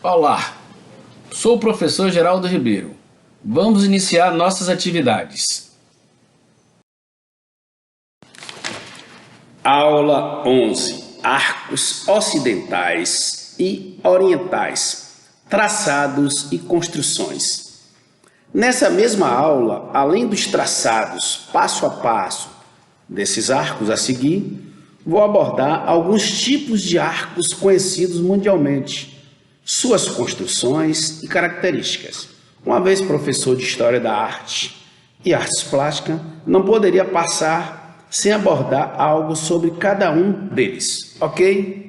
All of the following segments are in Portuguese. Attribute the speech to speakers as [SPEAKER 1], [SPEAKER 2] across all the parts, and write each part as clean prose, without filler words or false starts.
[SPEAKER 1] Olá, sou o professor Geraldo Ribeiro. Vamos iniciar nossas atividades.
[SPEAKER 2] Aula 11. Arcos ocidentais e orientais, traçados e construções. Nessa mesma aula, além dos traçados passo a passo desses arcos a seguir, vou abordar alguns tipos de arcos conhecidos mundialmente, suas construções e características. Uma vez professor de História da Arte e Artes Plásticas, não poderia passar sem abordar algo sobre cada um deles, ok?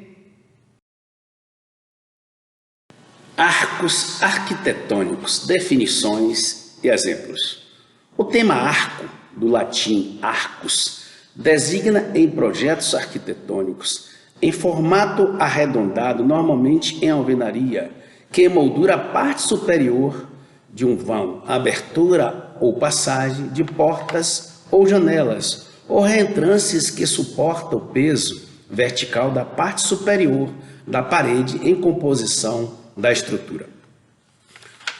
[SPEAKER 2] Arcos arquitetônicos, definições e exemplos. O tema arco, do latim arcus, designa em projetos arquitetônicos em formato arredondado, normalmente em alvenaria, que emoldura a parte superior de um vão, abertura ou passagem de portas ou janelas, ou reentrances que suporta o peso vertical da parte superior da parede em composição da estrutura.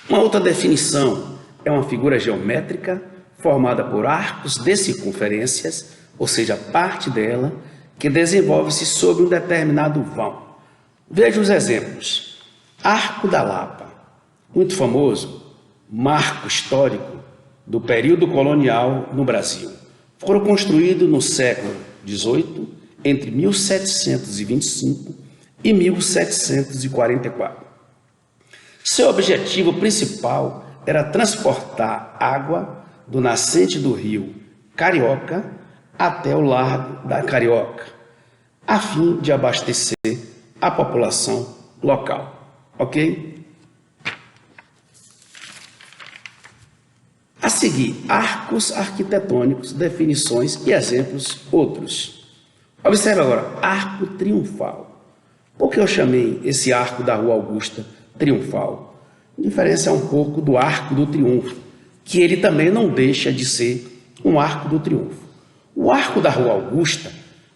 [SPEAKER 2] Uma outra definição é uma figura geométrica formada por arcos de circunferências, ou seja, parte dela que desenvolve-se sobre um determinado vão. Veja os exemplos. Arco da Lapa, muito famoso, marco histórico do período colonial no Brasil. Foram construídos no século XVIII, entre 1725 e 1744. Seu objetivo principal era transportar água do nascente do rio Carioca até o Largo da Carioca, a fim de abastecer a população local. Ok? A seguir, arcos arquitetônicos, definições e exemplos outros. Observe agora, arco triunfal. Por que eu chamei esse arco da Rua Augusta triunfal? A diferença é um pouco do Arco do Triunfo, que ele também não deixa de ser um arco do triunfo. O Arco da Rua Augusta,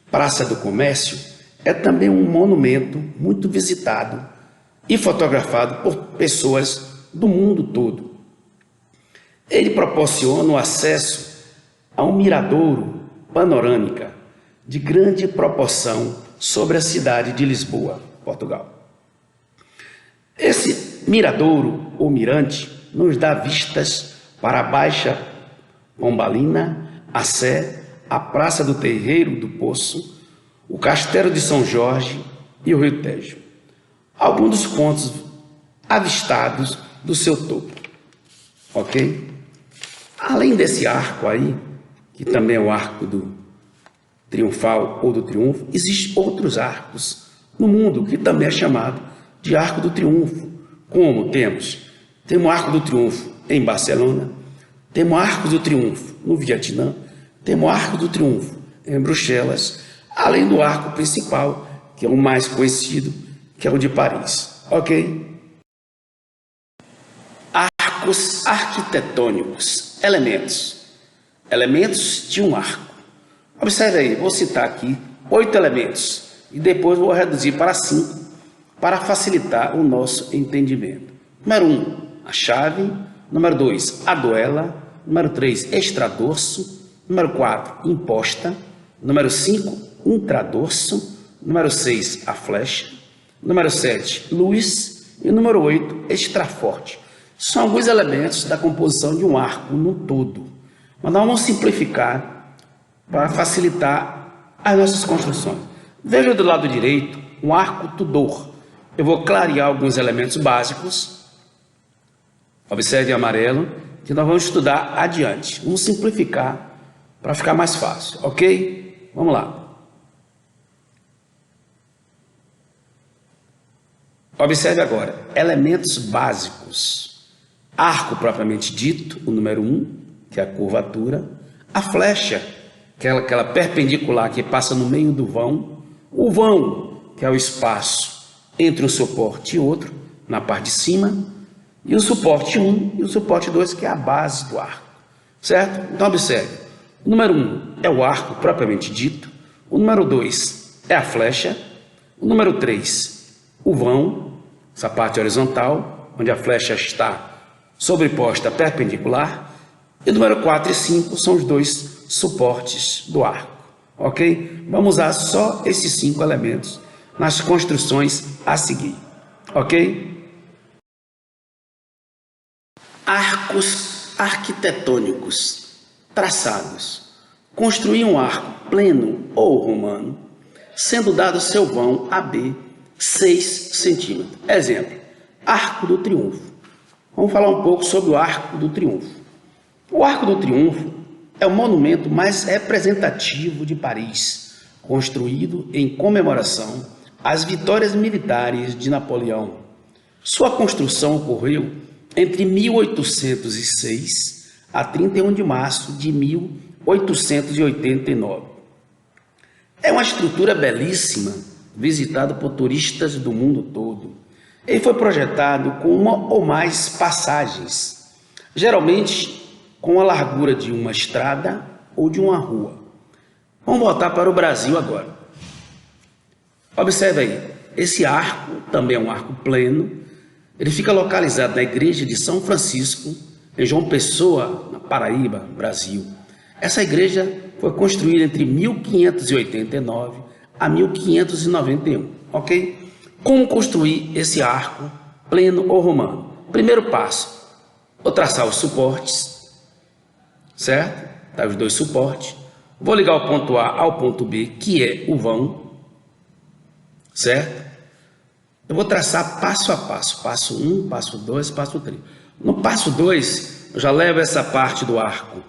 [SPEAKER 2] Praça do Comércio, é também um monumento muito visitado e fotografado por pessoas do mundo todo. Ele proporciona o acesso a um miradouro panorâmica de grande proporção sobre a cidade de Lisboa, Portugal. Esse miradouro ou mirante nos dá vistas para a Baixa Pombalina, a Sé, a Praça do Terreiro do Poço, o Castelo de São Jorge e o Rio Tejo. Alguns dos pontos avistados do seu topo, ok? Além desse arco aí, que também é o arco do triunfal ou do triunfo, existem outros arcos no mundo que também é chamado de arco do triunfo. Como temos o arco do triunfo em Barcelona, temos o arco do triunfo no Vietnã, temos o arco do triunfo em Bruxelas, além do arco principal, que é o mais conhecido, que é o de Paris. Ok? Arcos arquitetônicos, elementos de um arco. Observe aí, vou citar aqui 8 elementos e depois vou reduzir para 5 para facilitar o nosso entendimento. Número 1, a chave. Número 2, a duela. Número 3, extradorso. Número 4, imposta. Número 5, intradorso. Número 6, a flecha. Número 7, luz. E número 8, extraforte. São alguns elementos da composição de um arco no todo. Mas nós vamos simplificar para facilitar as nossas construções. Veja do lado direito um arco Tudor. Eu vou clarear alguns elementos básicos. Observe em amarelo, que nós vamos estudar adiante. Vamos simplificar para ficar mais fácil, ok? Vamos lá. Observe agora, elementos básicos. Arco propriamente dito, o número 1, que é a curvatura. A flecha, que é aquela perpendicular que passa no meio do vão. O vão, que é o espaço entre um suporte e outro, na parte de cima. E o suporte 1 e o suporte 2, que é a base do arco. Certo? Então observe. O número 1 é o arco propriamente dito. O número 2 é a flecha. O número 3, o vão. essa parte horizontal, onde a flecha está sobreposta perpendicular. E o número 4 e 5 são os dois suportes do arco, ok? Vamos usar só esses 5 elementos nas construções a seguir, ok? Arcos arquitetônicos traçados. Construir um arco pleno ou romano, sendo dado seu vão AB 6 centímetros. Exemplo, Arco do Triunfo. Vamos falar um pouco sobre o Arco do Triunfo. O Arco do Triunfo é o monumento mais representativo de Paris, construído em comemoração às vitórias militares de Napoleão. Sua construção ocorreu entre 1806 a 31 de março de 1889. É uma estrutura belíssima, visitada por turistas do mundo todo. Ele foi projetado com uma ou mais passagens, geralmente com a largura de uma estrada ou de uma rua. Vamos voltar para o Brasil agora. Observe aí, esse arco também é um arco pleno. Ele fica localizado na igreja de São Francisco, em João Pessoa, na Paraíba, Brasil. Essa igreja foi construída entre 1589 a 1591, ok? Como construir esse arco pleno ou romano? Primeiro passo, vou traçar os suportes, certo? Tá, os dois suportes. Vou ligar o ponto A ao ponto B, que é o vão, certo? Eu vou traçar passo a passo, passo 1, passo 2, passo 3. No passo 2, eu já levo essa parte do arco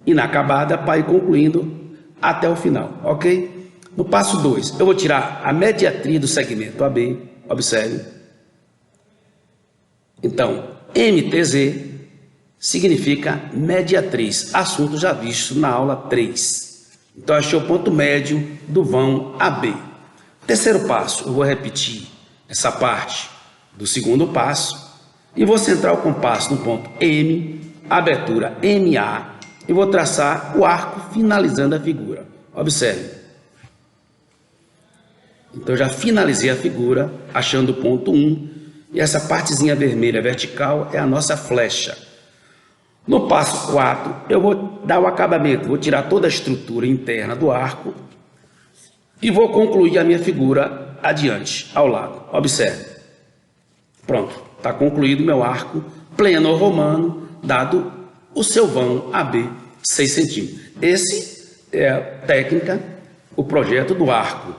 [SPEAKER 2] inacabada para ir concluindo até o final, ok? No passo 2, eu vou tirar a mediatriz do segmento AB, observe. Então, MTZ significa mediatriz, assunto já visto na aula 3. Então, achei o ponto médio do vão AB. Terceiro passo, eu vou repetir essa parte do segundo passo e vou centrar o compasso no ponto M, abertura MA, e vou traçar o arco finalizando a figura. Observe. Então, já finalizei a figura, achando o ponto 1, e essa partezinha vermelha vertical é a nossa flecha. No passo 4, eu vou dar o acabamento, vou tirar toda a estrutura interna do arco e vou concluir a minha figura adiante, ao lado. Observe. Pronto, está concluído meu arco pleno romano, dado o seu vão AB 6 centímetros. Esse é a técnica, o projeto do arco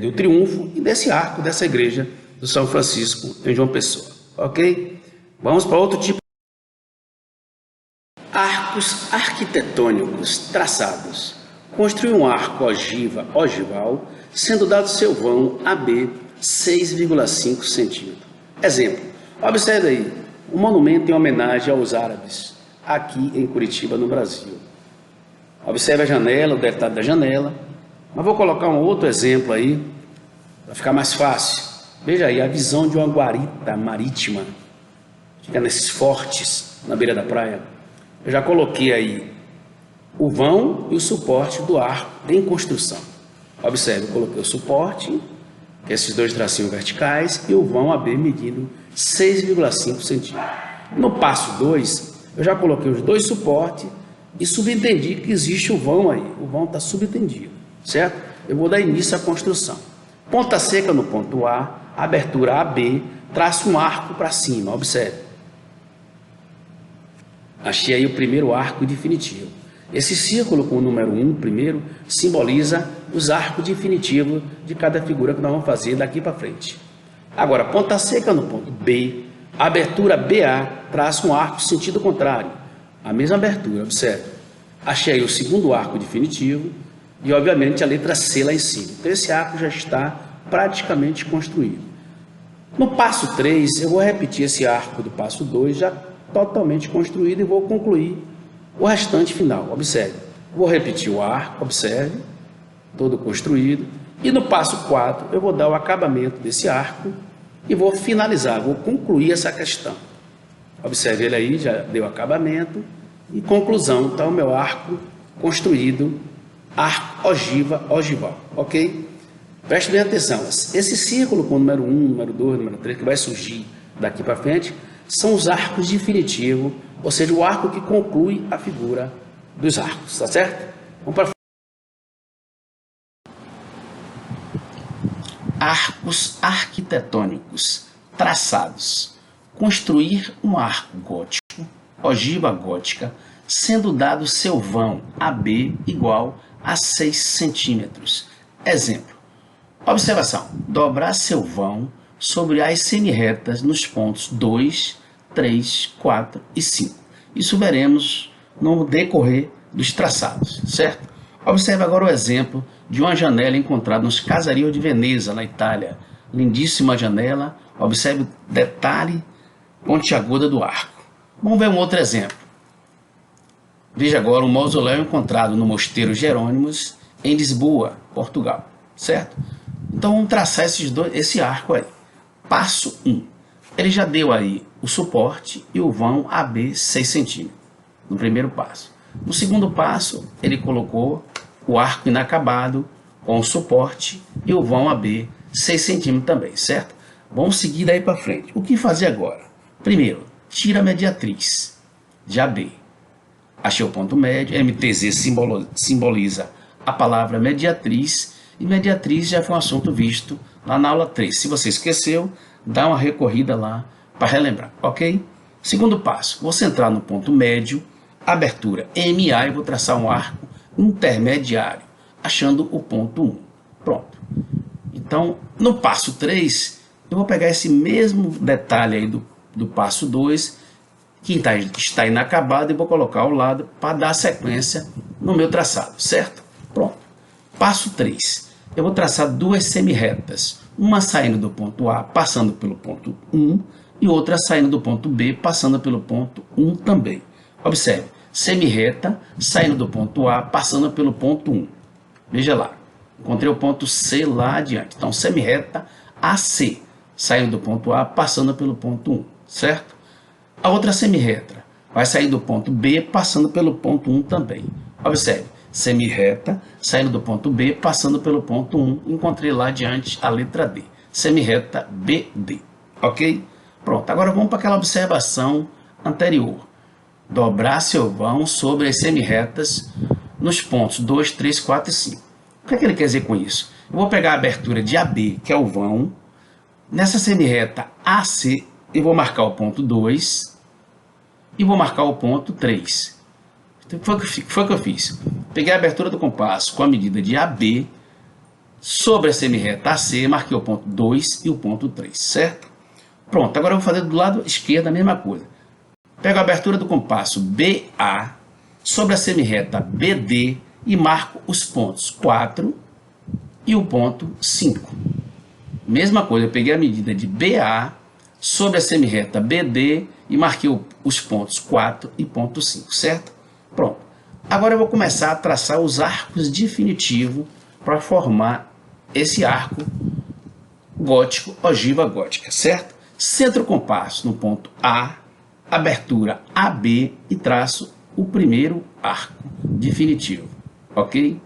[SPEAKER 2] do Triunfo e desse arco dessa igreja do São Francisco em João Pessoa, ok? Vamos para outro tipo. Arcos arquitetônicos traçados. Construir um arco ogival, sendo dado seu vão AB 6,5 centímetros. Exemplo, observe aí, um monumento em homenagem aos árabes, aqui em Curitiba, no Brasil. Observe a janela, o detalhe da janela. Mas vou colocar um outro exemplo aí, para ficar mais fácil. Veja aí, a visão de uma guarita marítima, fica nesses fortes, na beira da praia. Eu já coloquei aí o vão e o suporte do arco em construção. Observe, eu coloquei o suporte, que é esses dois tracinhos verticais, e o vão AB medindo 6,5 centímetros. No passo 2, eu já coloquei os dois suportes e subentendi que existe o vão aí. O vão está subentendido, certo? Eu vou dar início à construção. Ponta seca no ponto A, abertura AB, traço um arco para cima, observe. Achei aí o primeiro arco definitivo. Esse círculo com o número 1, primeiro, simboliza os arcos definitivos de cada figura que nós vamos fazer daqui para frente. Agora, ponta seca no ponto B, abertura BA, traça um arco sentido contrário. A mesma abertura, observe. Achei aí o segundo arco definitivo e, obviamente, a letra C lá em cima. Então, esse arco já está praticamente construído. No passo 3, eu vou repetir esse arco do passo 2, já totalmente construído, e vou concluir o restante final. Observe, vou repetir o arco, observe, todo construído, e no passo 4 eu vou dar o acabamento desse arco e vou finalizar, vou concluir essa questão. Observe ele aí, já deu acabamento e conclusão. Então, o meu arco construído, arco ogival, ok? Preste bem atenção, esse círculo com o número 1, número 2, número 3, que vai surgir daqui para frente, são os arcos definitivos, ou seja, o arco que conclui a figura dos arcos, tá certo? Vamos para
[SPEAKER 1] arcos arquitetônicos traçados. Construir um arco gótico, ogiva gótica, sendo dado seu vão AB igual a 6 centímetros. Exemplo. Observação. Dobrar seu vão sobre as semi-retas nos pontos 2, 3, 4 e 5. Isso veremos no decorrer dos traçados, certo? Observe agora o exemplo de uma janela encontrada nos Casarios de Veneza, na Itália. Lindíssima janela. Observe o detalhe pontiaguda do arco. Vamos ver um outro exemplo. Veja agora um mausoléu encontrado no Mosteiro Jerônimos, em Lisboa, Portugal, certo? Então vamos traçar esse arco aí. Passo 1. Ele já deu aí o suporte e o vão AB 6 centímetros, no primeiro passo. No segundo passo, ele colocou o arco inacabado com o suporte e o vão AB 6 centímetros também, certo? Vamos seguir daí para frente. O que fazer agora? Primeiro, tira a mediatriz de AB. Achei o ponto médio, MTZ simboliza a palavra mediatriz, e mediatriz já foi um assunto visto lá na aula 3. Se você esqueceu, dá uma recorrida lá para relembrar, ok? Segundo passo, vou centrar no ponto médio, abertura MA e vou traçar um arco intermediário, achando o ponto 1. Pronto. Então, no passo 3, eu vou pegar esse mesmo detalhe aí do passo 2, que está inacabado, e vou colocar ao lado para dar sequência no meu traçado, certo? Pronto. Passo 3. Eu vou traçar duas semi-retas, uma saindo do ponto A, passando pelo ponto 1, e outra saindo do ponto B, passando pelo ponto 1 também. Observe, semi-reta, saindo do ponto A, passando pelo ponto 1. Veja lá, encontrei o ponto C lá adiante. Então, semi-reta AC, saindo do ponto A, passando pelo ponto 1, certo? A outra semi-reta vai sair do ponto B, passando pelo ponto 1 também. Observe, semi-reta, saindo do ponto B, passando pelo ponto 1. Encontrei lá adiante a letra D. Semi-reta BD. Ok? Pronto, agora vamos para aquela observação anterior. Dobrar seu vão sobre as semi-retas nos pontos 2, 3, 4 e 5. O que é que ele quer dizer com isso? Eu vou pegar a abertura de AB, que é o vão. Nessa semi-reta AC, eu vou marcar o ponto 2 e vou marcar o ponto 3. Então, foi o que eu fiz. Peguei a abertura do compasso com a medida de AB sobre a semi-reta AC, marquei o ponto 2 e o ponto 3, certo? Pronto, agora eu vou fazer do lado esquerdo a mesma coisa. Pego a abertura do compasso BA sobre a semi-reta BD e marco os pontos 4 e o ponto 5. Mesma coisa, eu peguei a medida de BA sobre a semi-reta BD e marquei os pontos 4 e ponto 5, certo? Pronto. Agora eu vou começar a traçar os arcos definitivos para formar esse arco gótico, ogiva gótica, certo? Centro o compasso no ponto A, abertura AB e traço o primeiro arco definitivo, ok?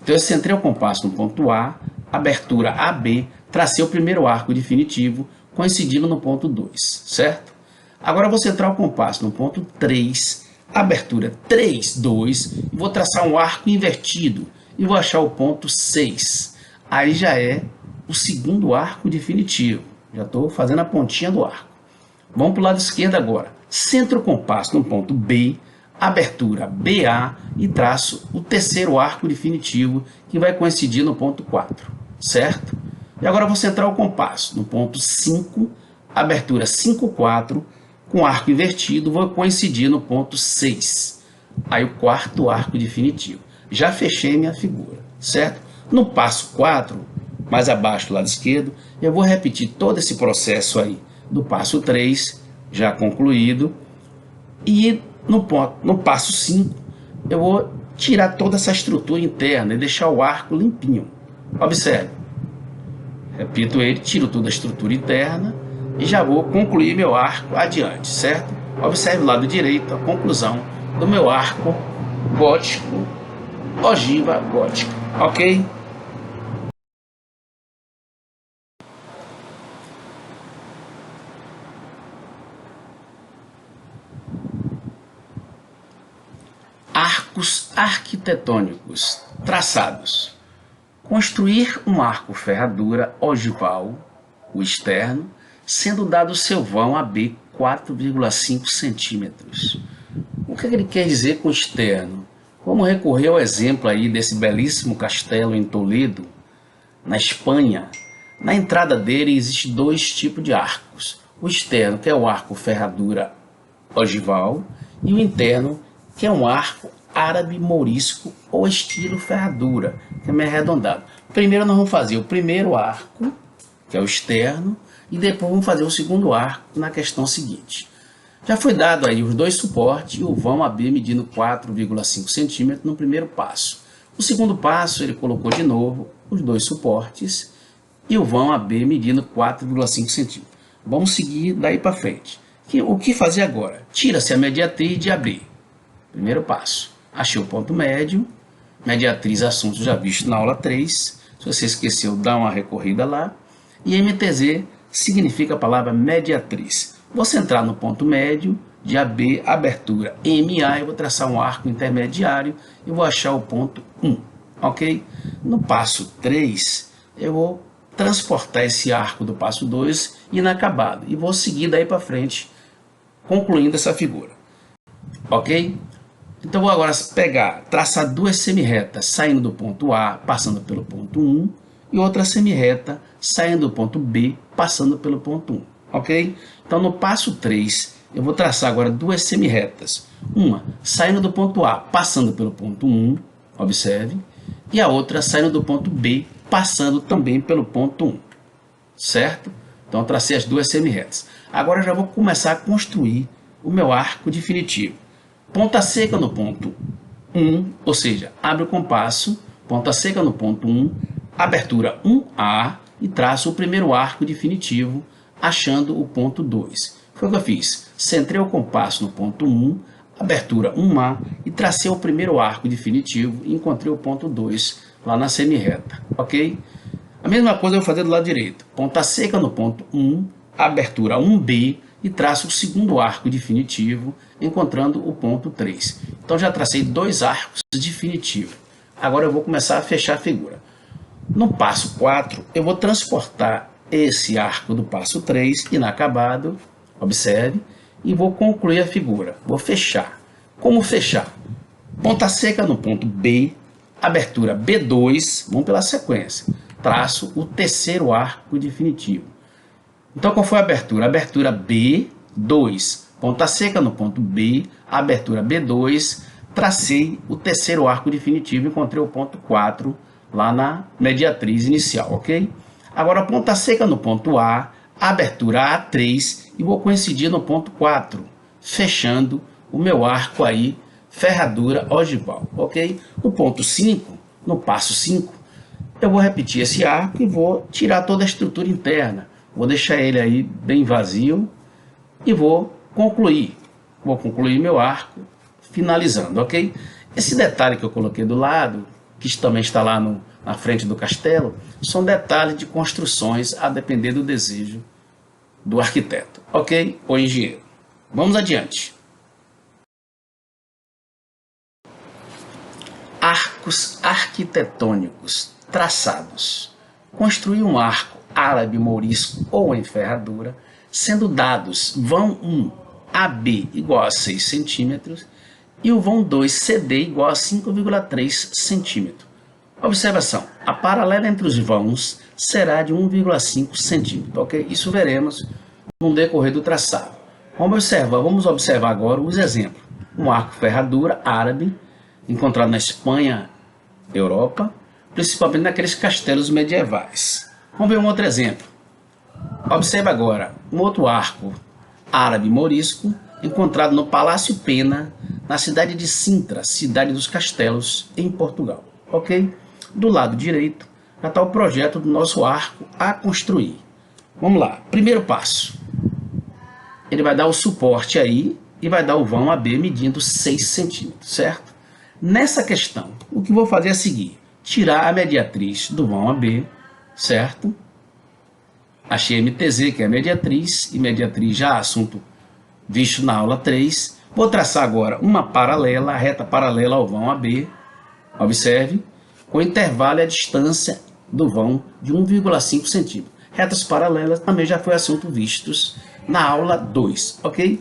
[SPEAKER 1] Então eu centrei o compasso no ponto A, abertura AB, tracei o primeiro arco definitivo, coincidindo no ponto 2, certo? Agora eu vou centrar o compasso no ponto 3, abertura 3, 2, e vou traçar um arco invertido e vou achar o ponto 6. Aí já é o segundo arco definitivo. Já estou fazendo a pontinha do arco. Vamos para o lado esquerdo agora. Centro o compasso no ponto B, abertura BA e traço o terceiro arco definitivo que vai coincidir no ponto 4, certo? E agora eu vou centrar o compasso no ponto 5, abertura 5, 4, com arco invertido, vou coincidir no ponto 6. Aí o quarto arco definitivo. Já fechei minha figura, certo? No passo 4, mais abaixo do lado esquerdo, eu vou repetir todo esse processo aí do passo 3, já concluído, e no passo 5, eu vou tirar toda essa estrutura interna e deixar o arco limpinho. Observe. Repito ele, tiro toda a estrutura interna e já vou concluir meu arco adiante, certo? Observe o lado direito, a conclusão do meu arco gótico, ogiva gótica, ok? Arcos arquitetônicos traçados. Construir um arco ferradura ogival, o externo, sendo dado seu vão AB 4,5 centímetros. O que ele quer dizer com externo? Vamos recorrer ao exemplo aí desse belíssimo castelo em Toledo, na Espanha. Na entrada dele existe dois tipos de arcos. O externo, que é o arco ferradura ogival, e o interno, que é um arco árabe mourisco ou estilo ferradura, que é meio arredondado. Primeiro nós vamos fazer o primeiro arco, que é o externo, e depois vamos fazer o segundo arco na questão seguinte. Já foi dado aí os dois suportes e o vão AB medindo 4,5 centímetros no primeiro passo. No segundo passo ele colocou de novo os dois suportes e o vão AB medindo 4,5 centímetros. Vamos seguir daí para frente. O que fazer agora? Tira-se a mediatriz de AB. Primeiro passo. Achei o ponto médio. Mediatriz, assunto já visto na aula 3. Se você esqueceu, dá uma recorrida lá. E MTZ significa a palavra mediatriz. Vou centrar no ponto médio de AB, abertura MA. Eu vou traçar um arco intermediário e vou achar o ponto 1. Ok? No passo 3, eu vou transportar esse arco do passo 2 inacabado. E vou seguir daí para frente, concluindo essa figura. Ok? Então vou agora traçar duas semirretas saindo do ponto A, passando pelo ponto 1, e outra semirreta saindo do ponto B, passando pelo ponto 1. Ok? Então no passo 3, eu vou traçar agora duas semirretas. Uma saindo do ponto A, passando pelo ponto 1, observe, e a outra saindo do ponto B, passando também pelo ponto 1. Certo? Então eu tracei as duas semirretas. Agora eu já vou começar a construir o meu arco definitivo. Ponta seca no ponto 1, ou seja, abre o compasso, ponta seca no ponto 1, abertura 1A e traço o primeiro arco definitivo, achando o ponto 2. Foi o que eu fiz. Centrei o compasso no ponto 1, abertura 1A e tracei o primeiro arco definitivo e encontrei o ponto 2 lá na semirreta. Ok? A mesma coisa eu vou fazer do lado direito. Ponta seca no ponto 1, abertura 1B e traço o segundo arco definitivo, encontrando o ponto 3. Então já tracei dois arcos definitivos. Agora eu vou começar a fechar a figura. No passo 4, eu vou transportar esse arco do passo 3, inacabado, observe, e vou concluir a figura. Vou fechar. Como fechar? Ponta seca no ponto B, abertura B2, vamos pela sequência. Traço o terceiro arco definitivo. Então, qual foi a abertura? Abertura B2, ponta seca no ponto B, abertura B2, tracei o terceiro arco definitivo, encontrei o ponto 4 lá na mediatriz inicial, ok? Agora, ponta seca no ponto A, abertura A3 e vou coincidir no ponto 4, fechando o meu arco aí, ferradura ogival, ok? No ponto 5, no passo 5, eu vou repetir esse arco e vou tirar toda a estrutura interna. Vou deixar ele aí bem vazio e vou concluir. Vou concluir meu arco finalizando, ok? Esse detalhe que eu coloquei do lado, que também está lá na frente do castelo, são detalhes de construções a depender do desejo do arquiteto, ok? Ou engenheiro. Vamos adiante. Arcos arquitetônicos traçados. Construir um arco árabe mourisco ou em ferradura, sendo dados vão 1 AB igual a 6 centímetros e o vão 2 CD igual a 5,3 centímetros. Observação, a paralela entre os vãos será de 1,5 centímetros, ok? Isso veremos no decorrer do traçado. Vamos observar agora os exemplos. Um arco ferradura árabe, encontrado na Espanha, Europa, principalmente naqueles castelos medievais. Vamos ver um outro exemplo. Observe agora um outro arco árabe mourisco, encontrado no Palácio Pena, na cidade de Sintra, cidade dos castelos, em Portugal. Ok? Do lado direito, já está o projeto do nosso arco a construir. Vamos lá. Primeiro passo. Ele vai dar o suporte aí e vai dar o vão AB medindo 6 centímetros, certo? Nessa questão, o que vou fazer é seguir. Tirar a mediatriz do vão AB, certo? Achei MTZ, que é a mediatriz, e mediatriz já assunto visto na aula 3. Vou traçar agora uma paralela, a reta paralela ao vão AB, observe, com intervalo e a distância do vão de 1,5 centímetro. Retas paralelas também já foi assunto vistos na aula 2, ok?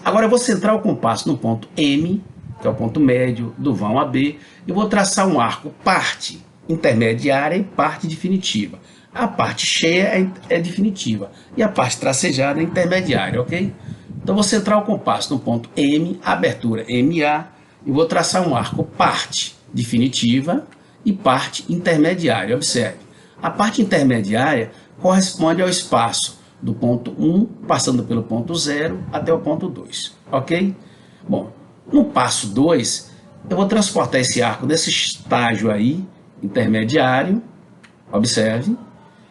[SPEAKER 1] Agora eu vou centrar o compasso no ponto M, que é o ponto médio do vão AB, e vou traçar um arco parte intermediária e parte definitiva. A parte cheia é definitiva e a parte tracejada é intermediária, ok? Então vou centrar o compasso no ponto M, abertura MA, e vou traçar um arco parte definitiva e parte intermediária. Observe, a parte intermediária corresponde ao espaço do ponto 1, passando pelo ponto 0 até o ponto 2, ok? Bom, no passo 2, eu vou transportar esse arco desse estágio aí, intermediário, observe,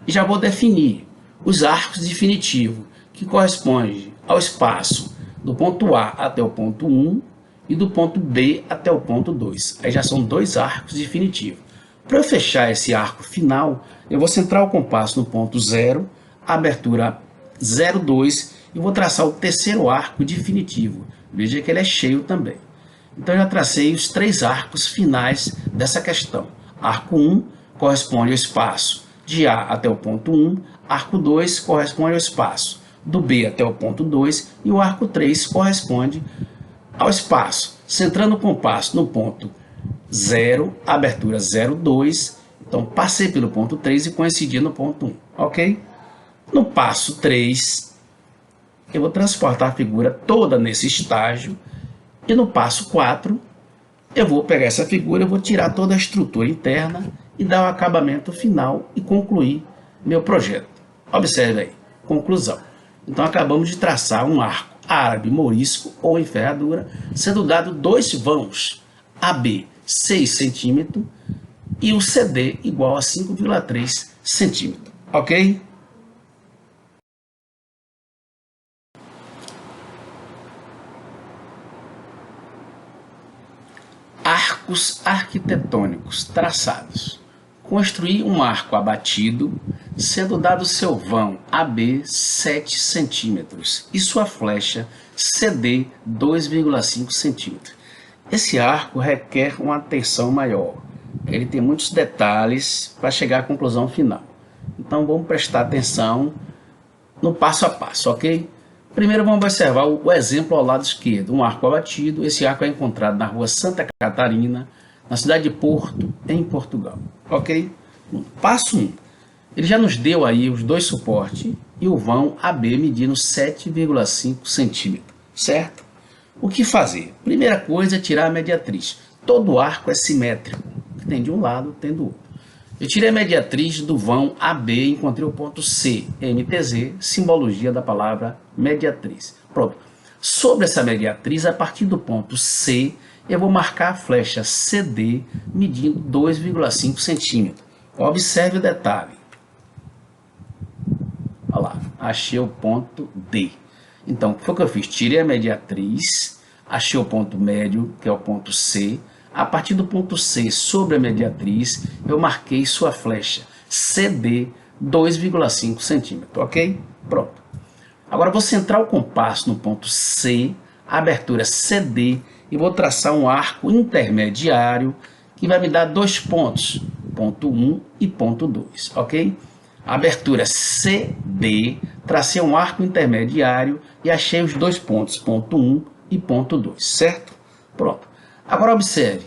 [SPEAKER 1] e já vou definir os arcos definitivos, que correspondem ao espaço do ponto A até o ponto 1 e do ponto B até o ponto 2. Aí já são dois arcos definitivos. Para eu fechar esse arco final, eu vou centrar o compasso no ponto 0, abertura 0,2, e vou traçar o terceiro arco definitivo. Veja que ele é cheio também. Então, eu já tracei os três arcos finais dessa questão. Arco 1 corresponde ao espaço de A até o ponto 1, arco 2 corresponde ao espaço do B até o ponto 2 e o arco 3 corresponde ao espaço, centrando o compasso no ponto 0, abertura 0,2, então passei pelo ponto 3 e coincidi no ponto 1, ok? No passo 3, eu vou transportar a figura toda nesse estágio e no passo 4, eu vou pegar essa figura, eu vou tirar toda a estrutura interna e dar o acabamento final e concluir meu projeto. Observe aí, conclusão. Então, acabamos de traçar um arco árabe morisco ou enferradura, sendo dado dois vãos, AB 6 cm e o CD igual a 5,3 cm, ok? Arcos arquitetônicos traçados. Construir um arco abatido, sendo dado seu vão AB 7 cm e sua flecha CD 2,5 cm. Esse arco requer uma atenção maior. Ele tem muitos detalhes para chegar à conclusão final. Então vamos prestar atenção no passo a passo, ok? Primeiro vamos observar o exemplo ao lado esquerdo, um arco abatido. Esse arco é encontrado na rua Santa Catarina, na cidade de Porto, em Portugal, ok? Passo 1. Ele já nos deu aí os dois suportes e o vão AB medindo 7,5 centímetros, certo? O que fazer? Primeira coisa é tirar a mediatriz. Todo arco é simétrico, tem de um lado, tem do outro. Eu tirei a mediatriz do vão AB e encontrei o ponto C, MTZ, simbologia da palavra mediatriz. Pronto. Sobre essa mediatriz, a partir do ponto C, eu vou marcar a flecha CD medindo 2,5 centímetros. Observe o detalhe. Olha lá, achei o ponto D. Então, o que foi que eu fiz? Tirei a mediatriz, achei o ponto médio, que é o ponto C. A partir do ponto C, sobre a mediatriz, eu marquei sua flecha CD 2,5 centímetros, ok? Pronto. Agora, vou centrar o compasso no ponto C, abertura CD, e vou traçar um arco intermediário que vai me dar dois pontos, ponto 1 e ponto 2, ok? Abertura CD, tracei um arco intermediário e achei os dois pontos, ponto 1 e ponto 2, certo? Pronto. Agora observe,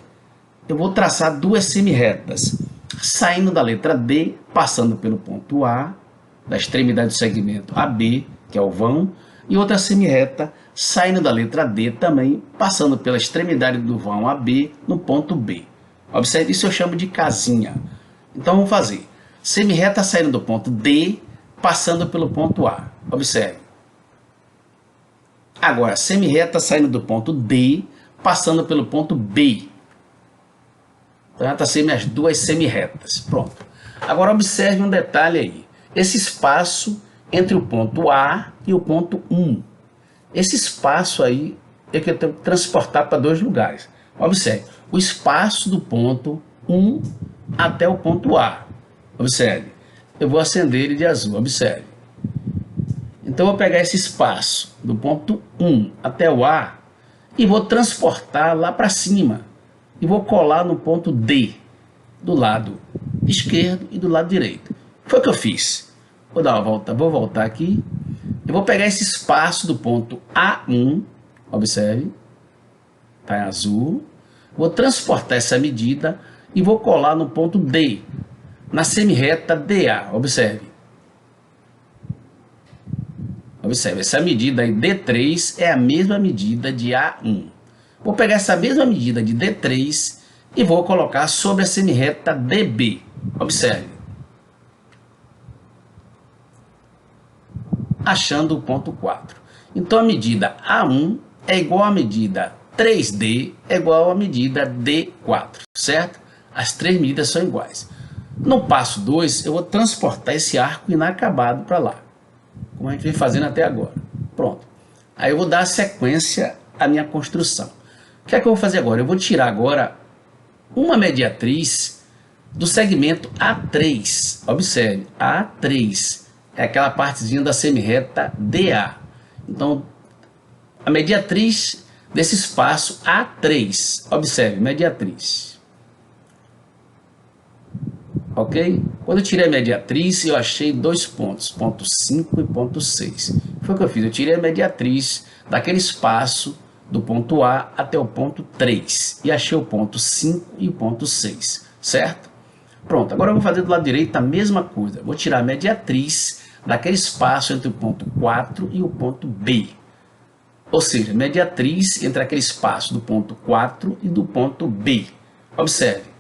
[SPEAKER 1] eu vou traçar duas semirretas, saindo da letra D, passando pelo ponto A, da extremidade do segmento AB, que é o vão, e outra semirreta saindo da letra D também, passando pela extremidade do vão AB no ponto B. Observe, isso eu chamo de casinha. Então vamos fazer. Semirreta saindo do ponto D, passando pelo ponto A. Observe. Agora, semirreta saindo do ponto D, passando pelo ponto B. Então já tracei minhas duas semirretas. Pronto. Agora observe um detalhe aí. Esse espaço entre o ponto A e o ponto 1. Esse espaço aí é que eu tenho que transportar para dois lugares. Observe, o espaço do ponto 1 até o ponto A. Observe, eu vou acender ele de azul, observe. Então eu vou pegar esse espaço do ponto 1 até o A e vou transportar lá para cima e vou colar no ponto D, do lado esquerdo e do lado direito. Foi o que eu fiz. Vou dar uma volta, vou voltar aqui. Eu vou pegar esse espaço do ponto A1, observe, está em azul. Vou transportar essa medida e vou colar no ponto D, na semirreta DA, observe. Observe, essa medida aí, D3, é a mesma medida de A1. Vou pegar essa mesma medida de D3 e vou colocar sobre a semirreta DB. Observe. Achando o ponto 4. Então a medida A1 é igual à medida 3D é igual à medida D4, certo? As três medidas são iguais. No passo 2, eu vou transportar esse arco inacabado para lá, como a gente vem fazendo até agora. Pronto. Aí eu vou dar sequência à minha construção. O que é que eu vou fazer agora? Eu vou tirar agora uma mediatriz do segmento A3. Observe, A3 é aquela partezinha da semirreta DA. Então, a mediatriz desse espaço A3. Observe, mediatriz. Ok? Quando eu tirei a mediatriz, eu achei dois pontos, ponto 5 e ponto 6. Foi o que eu fiz, eu tirei a mediatriz daquele espaço do ponto A até o ponto 3 e achei o ponto 5 e o ponto 6, certo? Pronto, agora eu vou fazer do lado direito a mesma coisa. Vou tirar a mediatriz daquele espaço entre o ponto 4 e o ponto B. Ou seja, mediatriz entre aquele espaço do ponto 4 e do ponto B. Observe.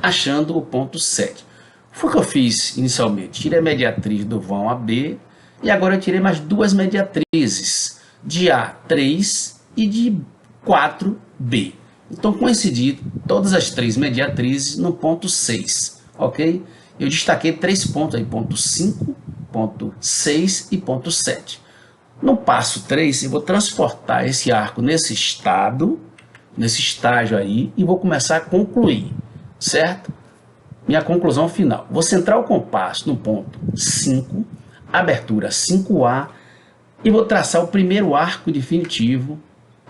[SPEAKER 1] Achando o ponto 7. Foi o que eu fiz inicialmente. Tirei a mediatriz do vão AB e agora eu tirei mais duas mediatrizes de A3 e de 4B. Então coincidiram todas as três mediatrizes no ponto 6, ok? Eu destaquei três pontos aí, ponto 5, ponto 6 e ponto 7. No passo 3, eu vou transportar esse arco nesse estágio aí e vou começar a concluir. Certo? Minha conclusão final. Vou centrar o compasso no ponto 5, abertura 5A, e vou traçar o primeiro arco definitivo,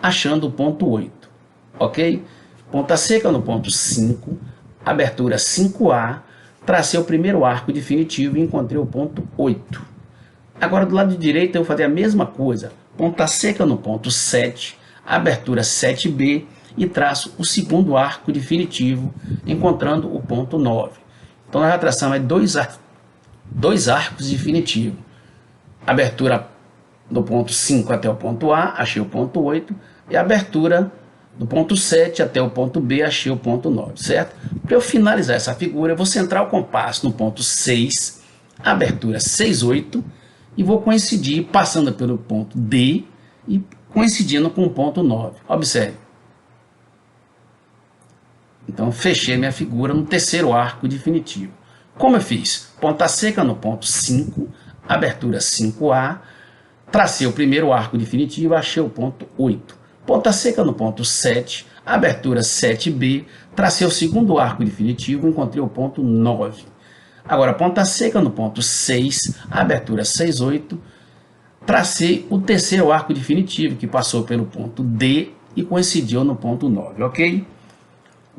[SPEAKER 1] achando o ponto 8. Ok? Ponta seca no ponto 5, abertura 5A, tracei o primeiro arco definitivo e encontrei o ponto 8. Agora do lado direito eu vou fazer a mesma coisa. Ponta seca no ponto 7, abertura 7B, e traço o segundo arco definitivo, encontrando o ponto 9. Então nós já traçamos dois arcos definitivos. Abertura do ponto 5 até o ponto A, achei o ponto 8, e a abertura do ponto 7 até o ponto B, achei o ponto 9, certo? Para eu finalizar essa figura, eu vou centrar o compasso no ponto 6, abertura 6, 8, e vou coincidir passando pelo ponto D e coincidindo com o ponto 9. Observe. Então, fechei minha figura no terceiro arco definitivo. Como eu fiz? Ponta seca no ponto 5, abertura 5A, tracei o primeiro arco definitivo, achei o ponto 8. Ponta seca no ponto 7, abertura 7B, tracei o segundo arco definitivo, encontrei o ponto 9. Agora, ponta seca no ponto 6, abertura 6, 8, tracei o terceiro arco definitivo, que passou pelo ponto D e coincidiu no ponto 9, ok?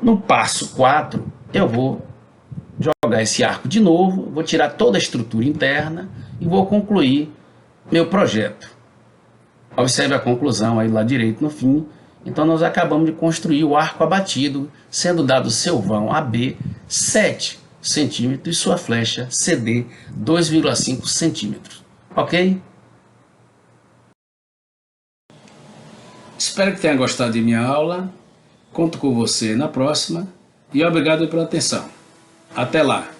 [SPEAKER 1] No passo 4, eu vou jogar esse arco de novo, vou tirar toda a estrutura interna e vou concluir meu projeto. Observe a conclusão aí lá direito no fim. Então nós acabamos de construir o arco abatido, sendo dado seu vão AB 7 centímetros e sua flecha CD 2,5 centímetros. Ok? Espero que tenha gostado de minha aula. Conto com você na próxima e obrigado pela atenção. Até lá!